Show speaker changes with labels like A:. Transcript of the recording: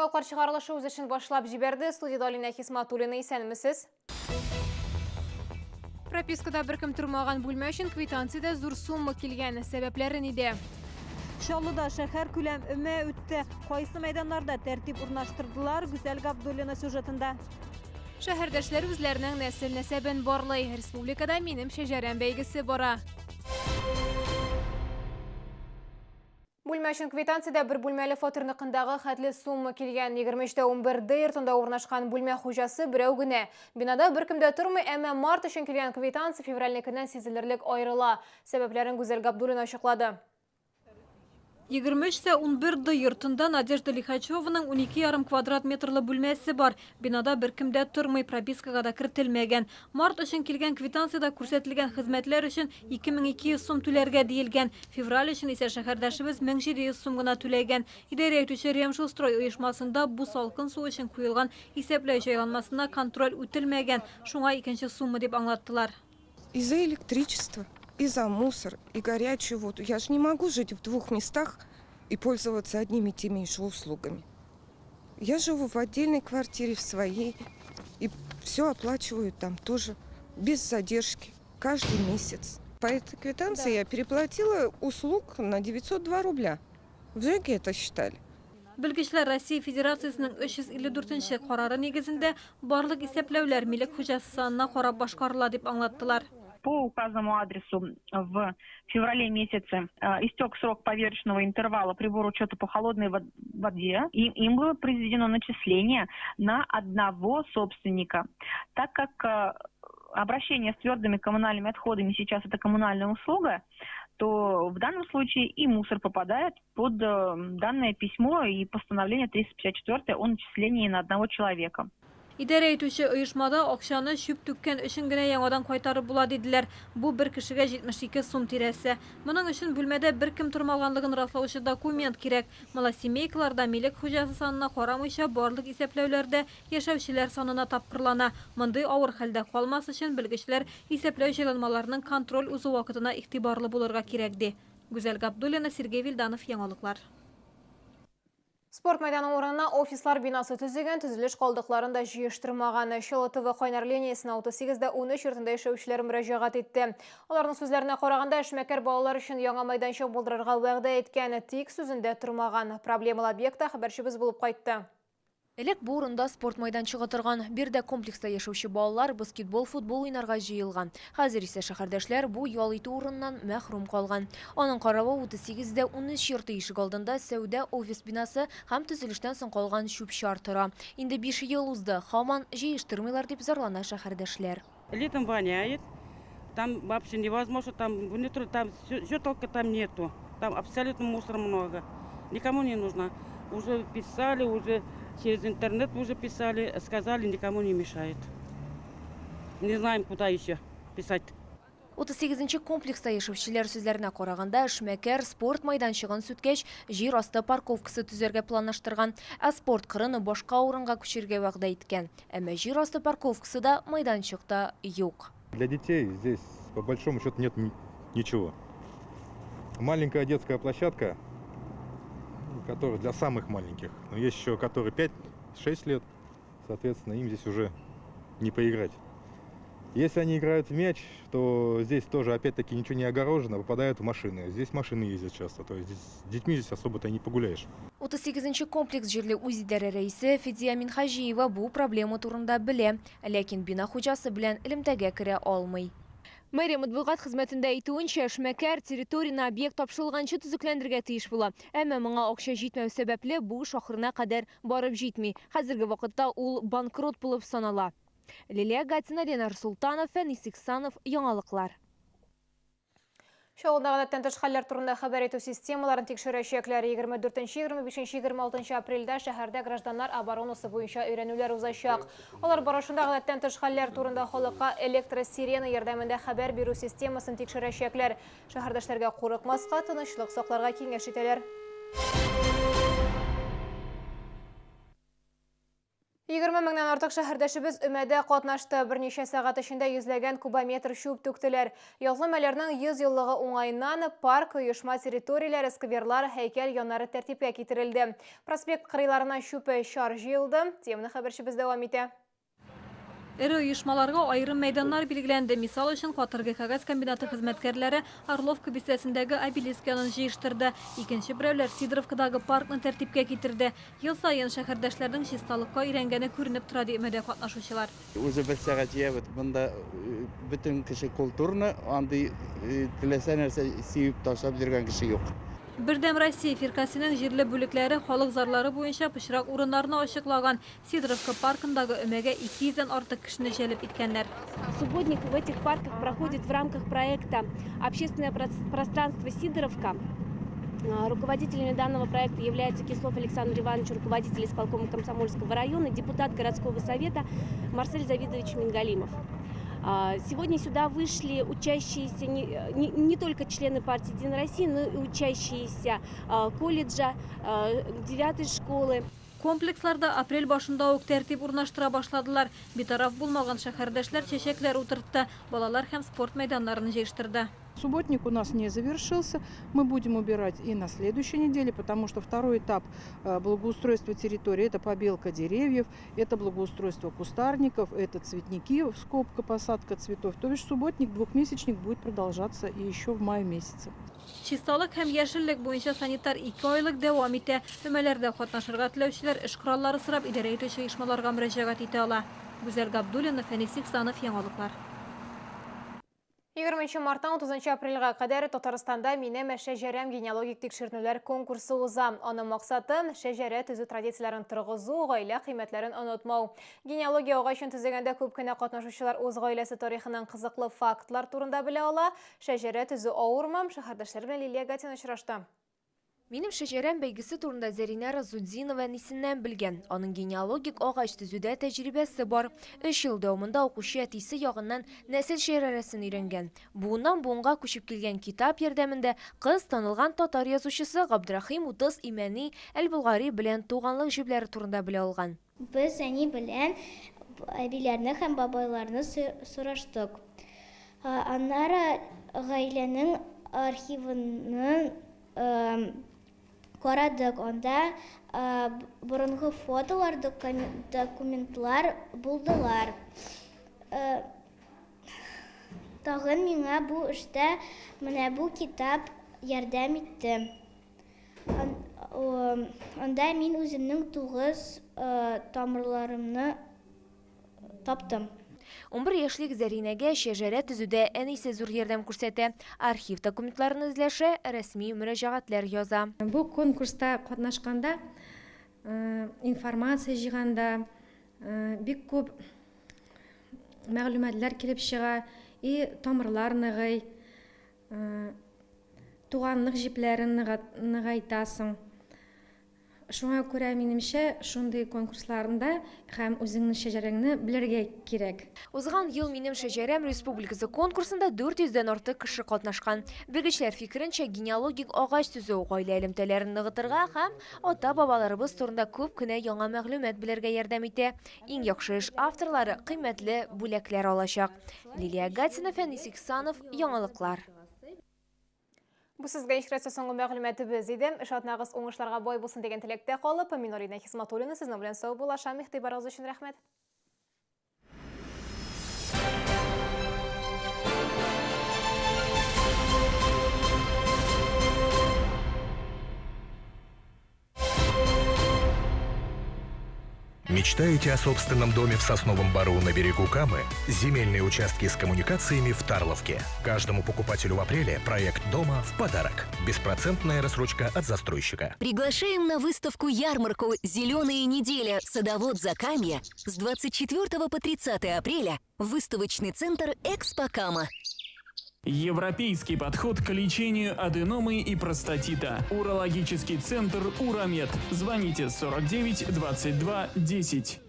A: Жаңалықтар шығарылышы өз үшін башлап жіберді. Студияда Алина Хисматуллина, сәлемісіз. Пропискада бір кім тұрмаған бөлме үшін квитанцияда зур сумма келген. Сәбәплері неде?
B: Шаллыда шәһәр күләм үмә үтті. Қайсы майданларда тәртип урнаштырдылар. Гүзәл Габдуллина сюжетында.
A: Шәһәрдәшләр үзләренең нәсел нәсәбен барлый. Республикада минем шәҗәрән бәйгесе бара. Бүлмә өчен квитанцияда бір бүлмәле фатирныкындагы хәтле сумма килгән. 23:11 йортында урнашкан бүлмә хуҗасы берәү генә. Бинада беркемдә тормый, әмма март өчен килгән квитанция февральнекеннән сизелерлек аерыла. Сәбәпләрен Гүзәл Габдуллина ачыклады.
B: 23:11 йортында Надежда Лихачеваның 12,5 квадрат метрлы бүлмәсе бар. Бинада беркемдә тормый, пропискага да кертелмәгән. Март өчен килгән квитанциядә күрсәтелгән хезмәтләр өчен 2200 сум түләргә диелгән. Февраль өчен исә шәһәрдәшебез 1700 сум гына түләгән. Идарә итүче Ремжилстрой оешмасында бу салкын су өчен куелган исәпләү җайланмасына контроль үтелмәгән. Шуңа икенче сумма дип аңлаттылар.
C: Из-за электричества, и за мусор, и горячую воду. Я же не могу жить в двух местах и пользоваться одними и теми же услугами. Я живу в отдельной квартире, в своей, и все оплачиваю там тоже, без задержки, каждый месяц. По этой квитанции я переплатила услуг на 902 рубля. В ЖЭКе это считали.
B: Белгечләр Россия Федерациясының 354-нче карары нигезендә барлык исәпләүләр милек хуҗасы санына карап башкарыла дип аңлаттылар.
D: По указанному адресу в феврале месяце истек срок поверочного интервала прибор учета по холодной воде, и им было произведено начисление на одного собственника. Так как обращение с твердыми коммунальными отходами сейчас это коммунальная услуга, то в данном случае и мусор попадает под данное письмо и постановление 354 о начислении на одного человека.
B: Идарә итүче оешмада акчаны шүп түккән өчен генә яңадан кайтарып була диделәр. Бу бер кешегә 72 сум тирәсе. Моның өчен бүлмәдә беркем тормаганлыгын раслаучы документ кирәк. Малосемейкаларда милек хуҗасы санына карамыйча барлык исәпләүләрдә яшәүчеләр санына тапкырлана. Мондый авыр хәлдә калмас өчен белгечләр исәпләү җайланмаларының контроль узу вакытына игътибарлы булырга кирәк ди. Гүзәл Габдуллина, Сергей Вильданов, яңалыклар.
A: Спорт мәйданы орнына офислар бинасы төзеген, төзелеш калдыкларын да җыештырмаган. ШЛТВ кайнар линиясына 38-13 йортында яшәүчеләр мөрәҗәгать итте. Аларның сүзләренә караганда, эшмәкәр балалар өчен яңа мәйданчык булдырырга вәгъдә иткән, тик сүзендә тормаган. Проблемалы объектта хәбәрчебез булып кайтты.
E: Элек бу урында спорт майданчыгы торган, бирдә комплекста яшәүче балалар баскетбол, футбол уйнарга җыелган. Хәзер исә шәһәрдәшләр бу ял итү урыннан мәхрүм калган. Аның каравы 38-13 йорты ишек алдында сәүдә офис бинасы һәм төзелештән соң калган чүп-чар тора. Инде 5 ел узды, һаман җыештырмыйлар дип зарлана шәһәрдәшләр.
F: Летом воняет, там вообще невозможно, там щетолка там нету, там абсолютно мусора много, никому не нужно. Уже писали, уже через интернет уже писали, сказали, никому не мешает. Не знаем, куда еще писать.
E: 38-нче комплекста яшәүчеләр сүзләренә караганда, эшмәкәр спорт майданчыгын сүткәч, җир асты парковкасы төзәргә планлаштырган, ә спорт кырыны башка урынга күчергә вәгъдә иткән. Әмма җир асты парковкасы да майданчыкта юк.
G: Для детей здесь по большому счету нет ничего. Маленькая детская площадка, которая для самых маленьких, но есть еще которые 5-6 лет, соответственно, им здесь уже не поиграть. Если они играют в мяч, то здесь тоже опять-таки ничего не огорожено, попадают в машины. Здесь машины ездят часто, то есть с детьми здесь особо-то не погуляешь.
E: 38-нче комплекс җирле үзидарә рәисе Фидия Минхаҗиева бу проблема турында белә, ләкин бина хуҗасы белән элемтәгә керә алмый.
A: Мэрия матбугат хезмәтендә әйтүенчә, эшмәкәр территорияны объект тапшырылганчы төзекләндергә тиеш була. Әмма моңа акча җитмәү сәбәпле бу эш ахырына кадәр барып җитми. Хәзерге вакытта ул банкрот булып санала. Лилия Гатина, Ленар Султанов, Фәнис Иксанов, яңалыклар. Шоуында гадәттән тыш хәлләр турында хәбәр итү системаларын тикшерәчәкләр 24-25 апрельдә шәһәрдә гражданнар обороносы буенча өйрәнүләр узачак. Алар барышында гадәттән тыш хәлләр турында халыкка электросирена ярдәмендә хәбәр бирү системасын тикшерәчәкләр. Шәһәрдәшләргә курыкмаска, тынычлык сакларга киңәш итәләр. 20 меңнән артык шәһәрдәшебез өмәдә катнашты. Берничә сәгать эчендә йөзләгән кубометр шуп түктеләр. Язгы мәләрнең 100 еллыгы уңаеннан парк, оешма территорияләре, скверлар, һәйкәл яннары тәртипкә китерелде. Проспект кырыйларына шупы шар җыелды. Теманы хәбәрчебез дәвам итә.
B: Эре оешмаларга айрым мәйданнар билгеләнде. Мисал өчен Катыргы кәгазь комбинаты хезмәткәрләре Орловка бистәсендәге обелиск янын җыештырды. Икенче берәүләр Сидоровкадагы паркны тәртипкә китерде. Ел саен шәһәрдәшләрнең чисталыкка өйрәнгәне күренеп тора ди өмәдә катнашучылар.
H: Үзе бер сәгать ябыт. Монда бөтен кеше культурны, андый теләсә нәрсә сыйып ташлап йөргән кеше юк.
B: Бердәм Россия фиркасының җирле бүлекләре халык зарлары буенча пычрак урыннарны ачыклаган. Сидоровка паркындагы өмәгә 200-дән артык кешене җәлеп иткәннәр.
I: Субботник в этих парках проходит в рамках проекта «Общественное пространство Сидоровка». Руководителями данного проекта являются Кислов Александр Иванович, руководитель исполкома Комсомольского района, депутат городского совета Марсель Завидович Мингалимов. Сегодня сюда вышли учащиеся не только члены партии «Единая Россия», но и учащиеся колледжа, 9-й школы.
B: Комплексларда апрель башында ук тәртип урнаштыра башладылар. Битараф булмаган шәһәрдәшләр чәчәкләр утыртты, балалар һәм спорт мәйданнарын җыештырды.
J: Субботник у нас не завершился. Мы будем убирать и на следующей неделе, потому что второй этап благоустройства территории – это побелка деревьев, это благоустройство кустарников, это цветники, скобка, посадка цветов. То есть субботник, двухмесячник будет продолжаться и еще в мае месяце.
B: Чисталык һәм яшеллек буенча санитар 2 айлык дәвам итә. Өмәләрдә катнашырга теләүчеләр эш кораллары сорап идарә итүче оешмаларга мөрәҗәгать итә ала. Гүзәл Габдуллина, Фәнис Ихсанов, Яңалыклар.
A: 20 марттан 30 апрельгә кадәр Татарстанда минем шәҗәрәм генеалогик тикшеренүләр конкурсы уза. Аның максаты шәҗәрә төзү традицияләрен торгызу, гаилә кыйммәтләрен онытмау. Генеалогия агачын төзегәндә күп кенә катнашучылар үз гаиләсе тарихының кызыклы фактлар турында белә ала. Шәҗәрә төзү авырмам, шәһәрдәшләр белән Лилия Гатина очрашты.
E: Минем шәҗәрәм бәйгесе турында Зәринә Разуддинова нисеннән белгән. Аның генеалогик агач төзүдә тәҗрибәсе бар. 3 ел дәвамында укучы әтисе ягыннан нәсел шәҗәрәсен өйрәнгән. Буыннан буынга күчеп килгән китап ярдәмендә кыз танылган татар язучысы Габдрахим Утыс Имәни Әл-Болгари белән туганлык җирләре турында белә алган.
K: Без әни белән әбиләрне һәм бабайларны сораштык. Аннары гаиләнең архивын карадык. Анда борынгы фотолар, документлар булдылар. Тагын миңа бу эштә менә бу китап ярдәм итте. Анда мин үземнең 9 тамырларымны таптым.
E: 11 яшьлек Зәринәгә шәҗәрә төзүдә әнисе зур ярдәм күрсәтә. Архив документларын эзләшә, рәсми мөрәҗәгатьләр яза.
L: Бу конкурста катнашканда, информация җыйганда бик күп мәгълүматлар килеп чыга, и тамырлар ныгый, туганлык җипләрен ныгайтасың. Шуңа күрә минемчә шундый конкурсларында һәм үзеңнең шәҗәрәңне белергә кирәк.
E: Узган ел минем шәҗәрәм республикасы конкурсында 400-дән артык кеше катнашкан. Белгечләр фикеренчә, генеалогик агач төзү гаилә элемтәләрен ныгытырга һәм ата-бабаларыбыз турында күп кенә яңа мәгълүмат белергә ярдәм итә. Иң яхшы эш авторлары кыйммәтле бүләкләр алачак. Лилия Гатина, Фәнис Ихсанов, Яңалыклар.
A: Бу сезгә ишкәрсә соңгы мәгълүматыбыз иде. Ишатнагыз уңышларга бай булсын дигән теләктә калып, Минорина Хисматуллина сезнең белән сау булашам. Игътибарыгыз өчен рәхмәт.
M: Мечтаете о собственном доме в Сосновом Бору на берегу Камы? Земельные участки с коммуникациями в Тарловке. Каждому покупателю в апреле проект дома в подарок. Беспроцентная рассрочка от застройщика.
N: Приглашаем на выставку-ярмарку «Зеленые недели. Садовод Закамья» с 24 по 30 апреля в выставочный центр «Экспо Кама».
O: Европейский подход к лечению аденомы и простатита. Урологический центр «Урамед». Звоните 49 22 10.